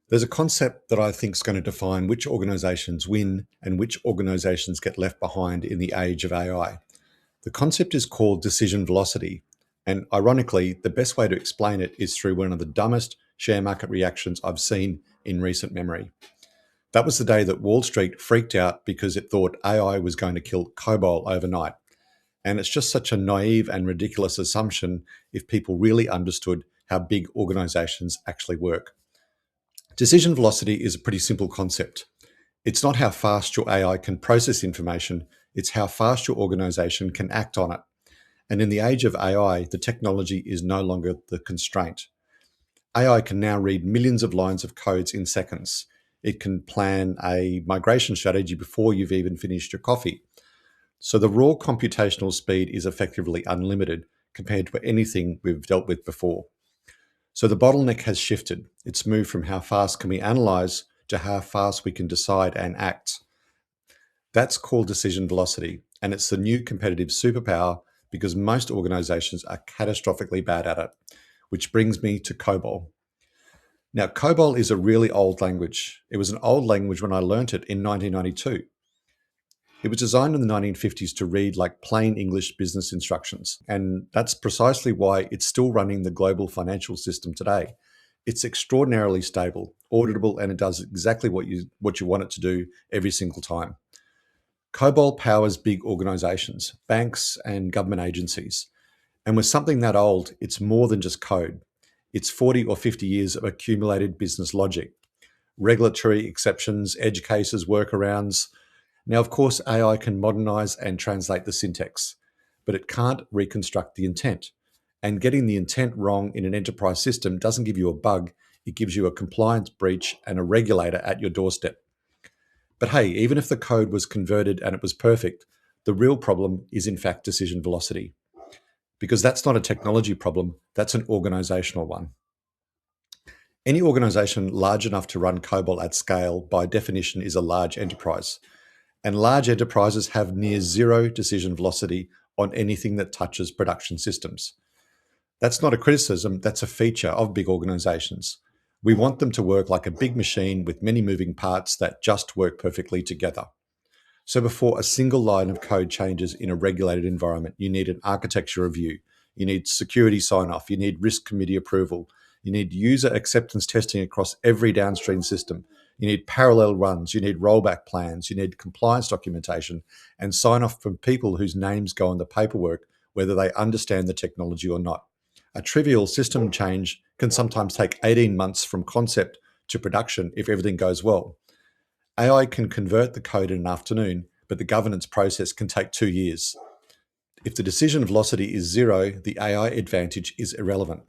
There's a concept that I think is going to define which organizations win and which organizations get left behind in the age of AI. The concept is called decision velocity. And ironically, the best way to explain it is through one of the dumbest share market reactions I've seen in recent memory. That was the day that Wall Street freaked out because it thought AI was going to kill COBOL overnight. And it's just such a naive and ridiculous assumption if people really understood how big organizations actually work. Decision velocity is a pretty simple concept. It's not how fast your AI can process information, it's how fast your organization can act on it. And in the age of AI, the technology is no longer the constraint. AI can now read millions of lines of codes in seconds. It can plan a migration strategy before you've even finished your coffee. So the raw computational speed is effectively unlimited compared to anything we've dealt with before. So the bottleneck has shifted. It's moved from how fast can we analyze to how fast we can decide and act. That's called decision velocity, and it's the new competitive superpower because most organizations are catastrophically bad at it, which brings me to COBOL. Now, COBOL is a really old language. It was an old language when I learnt it in 1992. It was designed in the 1950s to read like plain English business instructions, and that's precisely why it's still running the global financial system today. It's extraordinarily stable, auditable, and it does exactly what you want it to do every single time. COBOL powers big organizations, banks, and government agencies. And with something that old, it's more than just code. It's 40 or 50 years of accumulated business logic, regulatory exceptions, edge cases, workarounds. Now, of course, AI can modernize and translate the syntax, but it can't reconstruct the intent. And getting the intent wrong in an enterprise system doesn't give you a bug, it gives you a compliance breach and a regulator at your doorstep. But hey, even if the code was converted and it was perfect, the real problem is in fact decision velocity. Because that's not a technology problem, that's an organizational one. Any organization large enough to run COBOL at scale, by definition, is a large enterprise. And large enterprises have near zero decision velocity on anything that touches production systems. That's not a criticism, that's a feature of big organizations. We want them to work like a big machine with many moving parts that just work perfectly together. So before a single line of code changes in a regulated environment, you need an architecture review, you need security sign-off, you need risk committee approval, you need user acceptance testing across every downstream system, you need parallel runs, you need rollback plans, you need compliance documentation, and sign-off from people whose names go on the paperwork, whether they understand the technology or not. A trivial system change can sometimes take 18 months from concept to production if everything goes well. AI can convert the code in an afternoon, but the governance process can take 2 years. If the decision velocity is zero, the AI advantage is irrelevant.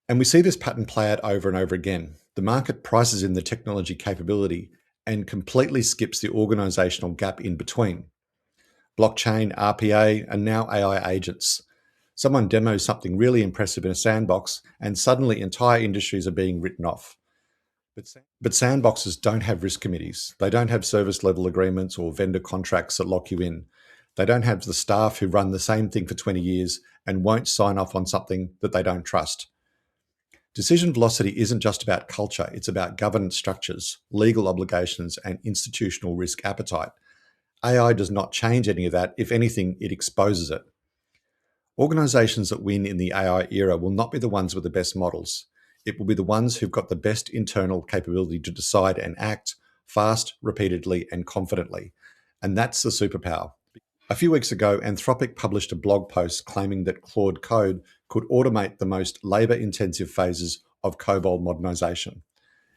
And we see this pattern play out over and over again. The market prices in the technology capability and completely skips the organizational gap in between. Blockchain, RPA, and now AI agents. Someone demos something really impressive in a sandbox, and suddenly entire industries are being written off. But sandboxes don't have risk committees. They don't have service level agreements or vendor contracts that lock you in. They don't have the staff who run the same thing for 20 years and won't sign off on something that they don't trust. Decision velocity isn't just about culture, it's about governance structures, legal obligations, and institutional risk appetite. AI does not change any of that. If anything, it exposes it. Organizations that win in the AI era will not be the ones with the best models. It will be the ones who've got the best internal capability to decide and act fast, repeatedly, and confidently. And that's the superpower. A few weeks ago, Anthropic published a blog post claiming that Claude code could automate the most labor-intensive phases of COBOL modernization.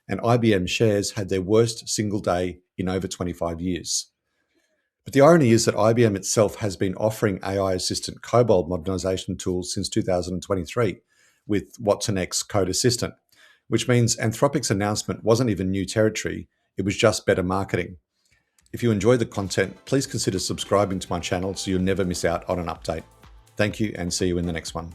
And IBM shares had their worst single day in over 25 years. But the irony is that IBM itself has been offering AI-assistant COBOL modernization tools since 2023 with watsonx Code Assistant, which means Anthropic's announcement wasn't even new territory, it was just better marketing. If you enjoy the content, please consider subscribing to my channel so you'll never miss out on an update. Thank you and see you in the next one.